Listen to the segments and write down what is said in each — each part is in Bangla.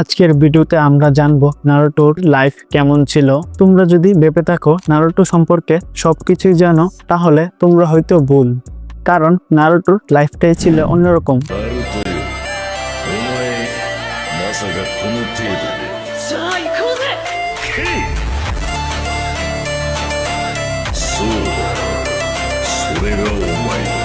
আজকের ভিডিওতে আমরা জানবো নারুটোর লাইফ কেমন ছিল। তোমরা যদি ভেবে থাকো নারুটো সম্পর্কে সবকিছুই জানো, তাহলে তোমরা হয়তো ভুল, কারণ নারুটোর লাইফটাই ছিল অন্যরকম। ナルトよ、お前まさかこの程度で。さあ行こうぜ。そうだ、それがお前だ。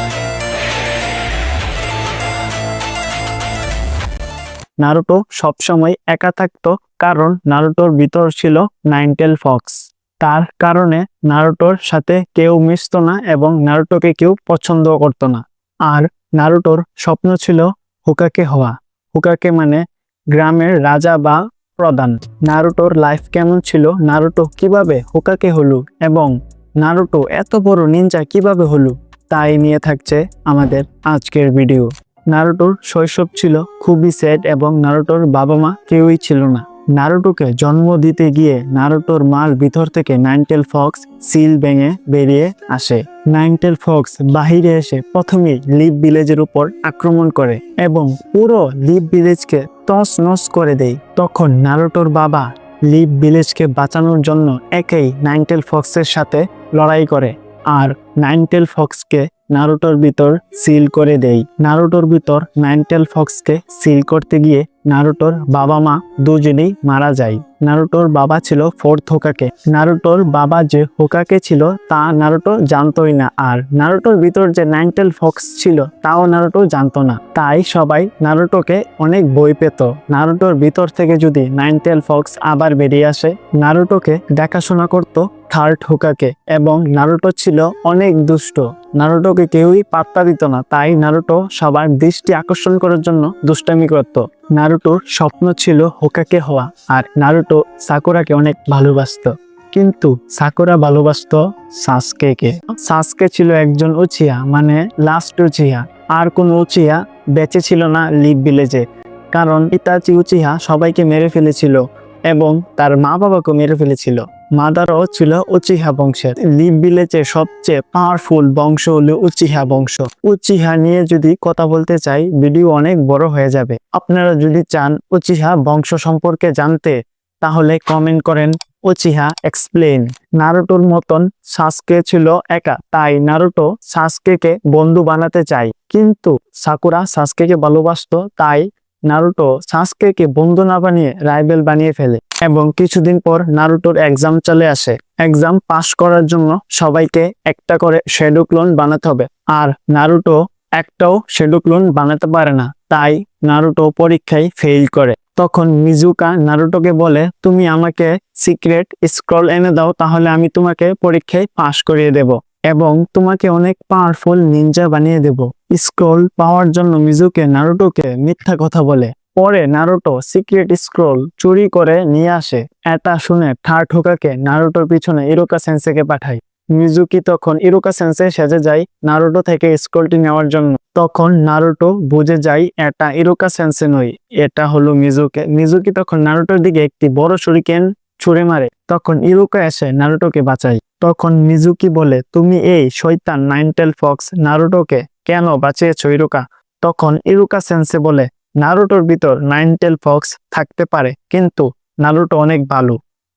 নারুটো সবসময় একা থাকতো, কারণ নারুটোর ভিতর ছিল নাইনটেল ফক্স। তার কারণে নারুটোর সাথে কেউ মিশতো না এবং নারুটোকে কেউ পছন্দ করতো না। আর নারুটোর স্বপ্ন ছিল হোকাকে হওয়া। হোকাকে মানে গ্রামের রাজা বা প্রধান। নারুটোর লাইফ কেমন ছিল, নারুটো কিভাবে হোকাকে হলো এবং নারুটো এত বড় নিনজা কিভাবে হলো, তাই নিয়ে থাকছে আমাদের আজকের ভিডিও। নারুটোর শৈশব ছিল খুবই স্যাড এবং নারুটোর বাবা মা কেউই ছিল না। নারুটোকে জন্ম দিতে গিয়ে নারুটোর মার ভিতর থেকে নাইনটেল ফক্স সিল ভেঙে বেরিয়ে আসে। নাইনটেল ফক্স বাহিরে এসে প্রথমেই লিভ ভিলেজের উপর আক্রমণ করে এবং পুরো লিভ ভিলেজকে তছ নছ করে দেয়। তখন নারুটোর বাবা লিভ ভিলেজকে বাঁচানোর জন্য একাই নাইনটেল ফক্সের সাথে লড়াই করে আর নাইনটেল ফক্সকে নারুটোর ভিতর সিল করে দেয়। নারুটোর ভিতর নাইনটেল ফক্সকে সিল করতে গিয়ে নারুটোর বাবা মা দুজনেই মারা যায়। নারুটোর বাবা ছিল ফোর্থ হোকাকে। নারুটোর বাবা যে হোকাকে ছিল তা নারুটো জানতোই না, আর নারুটোর ভিতর যে নাইনটেল ফক্স ছিল তাও নারুটো জানতো না। তাই সবাই নারুটোকে অনেক ভয় পেত। নারুটোর ভিতর থেকে যদি নাইনটেল ফক্স আবার বেরিয়ে আসে, নারুটোকে দেখাশোনা করত থার্ড হোকাকে, এবং নারুটো ছিল অনেক দুষ্ট। নারুটোকে কেউই পাত্তা দিত না, তাই নারুটো সবার দৃষ্টি আকর্ষণ করার জন্য দুষ্টামি করত। নারুটোর স্বপ্ন ছিল হোকাকে হওয়া, আর নারুটো সাকুরাকে অনেক ভালোবাসতো। কিন্তু সাকুরা ভালোবাসতো সাসকেকে। সাসকে ছিল একজন উচিয়া, মানে লাস্ট উচিয়া। আর কোন উচিয়া বেঁচে ছিল না লিভ ভিলেজে, কারণ ইতাচি উচিয়া সবাইকে মেরে ফেলেছিল এবং তার মা বাবাকে মেরে ফেলেছিল। মাদারও ছিল উচিহা বংশের। লিভ ভিলেজে সবচেয়ে পাওয়ারফুল বংশ হলো উচিহা বংশ। উচিহা নিয়ে যদি কথা বলতে চাই, ভিডিও অনেক বড় হয়ে যাবে। আপনারা যদি চান উচিহা বংশ সম্পর্কে জানতে, তাহলে কমেন্ট করেন উচিহা এক্সপ্লেইন। নারুটোর মতন সাসকে ছিল একা, তাই নারুটো সাসকেকে বন্ধু বানাতে চায়, কিন্তু সাকুরা সাসকেকে ভালোবাসতো, তাই নারুটো সাসকেকে বন্ধু না বানিয়ে রাইভেল বানিয়ে ফেলে। এবং কিছুদিন পর নারুটোর এক্সাম চলে আসে। এক্সাম পাস করার জন্য সবাইকে একটা করে শ্যাডো ক্লোন বানাতে হবে, আর নারুটো একটাও শ্যাডো ক্লোন বানাতে পারে না, তাই নারুটো পরীক্ষায় ফেল করে। তখন মিজুকা নারুটোকে বলে, তুমি আমাকে সিক্রেট স্ক্রল এনে দাও, তাহলে আমি তোমাকে পরীক্ষায় পাস করিয়ে দেব এবং তোমাকে অনেক পাওয়ারফুল নিনজা বানিয়ে দেব। স্ক্রল পাওয়ার জন্য মিজুকে নারুটোকে মিথ্যা কথা বলে। পরে নারুটো সিক্রেট স্ক্রল চুরি করে নিয়ে আসে। এটা শুনে থার্ড হোকাকে নারুটোর পিছনে ইরুকা সেন্সেকে পাঠায়। মিজুকি তখন ইরুকা সেন্সে সেজে যায় নারুটো থেকে স্ক্রলটি নেওয়ার জন্য। তখন নারুটো বুঝে যায় এটা ইরুকা সেন্সে নয়, এটা হলো মিজুকে। মিজুকি তখন নারুটোর দিকে একটি বড় শুরিকেন ছুঁড়ে মারে। তখন ইরুকা এসে নারুটোকে বাঁচায়। তখন মিজুকি বলে, তুমি এই শয়তান নাইনটেল ফক্স নারুটোকে কেন বাঁচিয়েছো ইরুকা? তখন ইরুকা সেন্সে বলে, নারুটোর ভিতর নাইনটেল ফক্স থাকতে পারে, কিন্তু নারুটো অনেক ভালো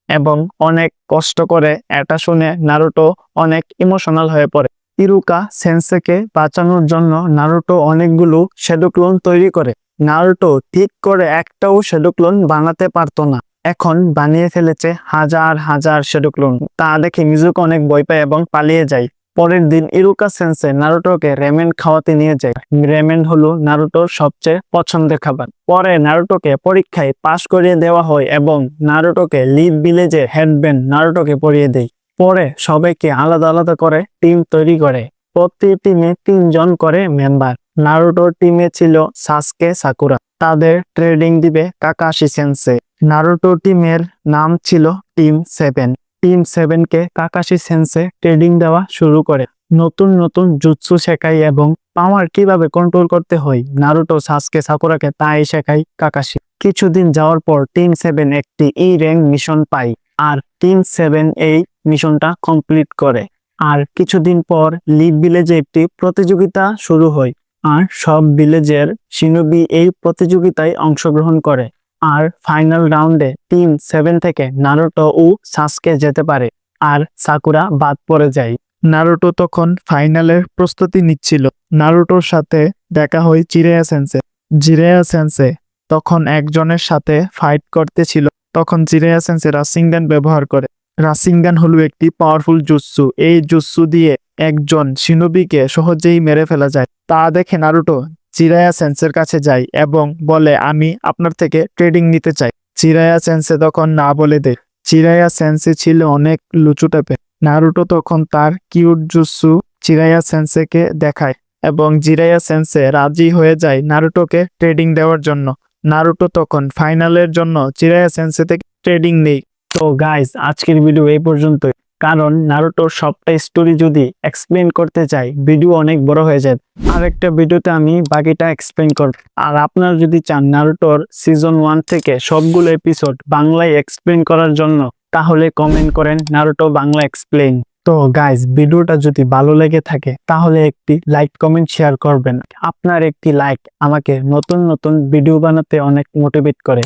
এবং অনেক কষ্ট করে। এটা শুনে নারুটো অনেক ইমোশনাল হয়ে পড়ে। ইরুকা সেন্সেকে বাঁচানোর জন্য নারুটো অনেকগুলো শ্যাডো ক্লোন তৈরি করে। নারুটো ঠিক করে একটাও শ্যাডো ক্লোন বানাতে পারতো না, এখন বানিয়ে ফেলেছে হাজার হাজার শ্যাডো ক্লোন। তা দেখে মিজুকা অনেক ভয় পায় এবং পালিয়ে যায়। পরের দিন ইরুকা সেন্সে নারুটোকে রেমেন খাওয়াতে নিয়ে যায়। রেমেন হলো নারুটোর সবচেয়ে পছন্দের খাবার। পরে নারুটোকে পরীক্ষায় পাশ করিয়ে দেওয়া হয় এবং নারুটোকে লিভ ভিলেজে হেডব্যান্ড নারুটোকে পরিয়ে দেয়। পরে সবাইকে আলাদা আলাদা করে টিম তৈরি করে। প্রতি টিমে 3 জন করে মেম্বার। নারুটোর টিমে ছিল সাসকে, সাকুরা। তাদের ট্রেডিং দিবে কাকাশি সেন্সে। নারুটো টিমের নাম ছিল টিম 7। টিম 7 কে কাকাশি সেন্সে ট্রেডিং দেওয়া শুরু করে। নতুন নতুন জুৎসু শেখায় এবং পাওয়ার কিভাবে কন্ট্রোল করতে হয় নারুটো সাসকে সাকুরাকে তাই শেখায় কাকাশি। কিছুদিন যাওয়ার পর টিম 7 একটি ই র্যাঙ্ক মিশন পায়, আর টিম 7 এই মিশনটা কমপ্লিট করে। আর কিছুদিন পর লিভ ভিলেজে একটি প্রতিযোগিতা শুরু হয়, আর সব ভিলেজের শিনোবি এই প্রতিযোগিতায় অংশগ্রহণ করে। আর ফাইনাল রাউন্ডে টিম 7 থেকে নারুটো ও সাসকে যেতে পারে আর সাকুরা বাদ পড়ে যায়। নারুটো তখন ফাইনালের প্রস্তুতি নিচ্ছিল। নারুটোর সাথে দেখা হয় জিরায়া সেন্সে। জিরায়া সেন্সে তখন একজনের সাথে ফাইট করতেছিল। তখন জিরায়া সেন্সে রাসিঙ্গান ব্যবহার করে। রাসিঙ্গান হলো একটি পাওয়ারফুল জুৎসু। এই জুৎসু দিয়ে একজন শিনোবিকে সহজেই মেরে ফেলা যায়। তা দেখে নারুটো জিরায়া সেন্সের কাছে যায় এবং বলে, আমি আপনার থেকে ট্রেডিং নিতে চাই। জিরায়া সেন্সে তখন না বলে দেয়। জিরায়া সেন্সে ছিল অনেক লুচু টাইপের। নারুটো তখন তার কিউট জুৎসু জিরায়া সেন্সেকে দেখায় এবং জিরায়া সেন্সে রাজি হয়ে যায় নারুটোকে ট্রেডিং দেওয়ার জন্য। নারুটো তখন ফাইনালের জন্য জিরায়া সেন্সে থেকে ট্রেডিং নেই। তো গাইজ, আজকের ভিডিও এই পর্যন্তই। কারণ নারুটোর সবটা স্টোরি যদি এক্সপ্লেন করতে চাই ভিডিও অনেক বড় হয়ে যায়। আরেকটা ভিডিওতে আমি বাকিটা এক্সপ্লেন করব। আর আপনারা যদি চান নারুটোর সিজন 1 থেকে সবগুলো এপিসোড বাংলায় এক্সপ্লেন করার জন্য, তাহলে কমেন্ট করেন নারুটো বাংলা এক্সপ্লেন। তো গাইজ, ভিডিওটা যদি ভালো লেগে থাকে তাহলে একটি লাইক, কমেন্ট, শেয়ার করবেন। আপনার একটি লাইক আমাকে নতুন নতুন ভিডিও বানাতে অনেক মোটিভেট করে।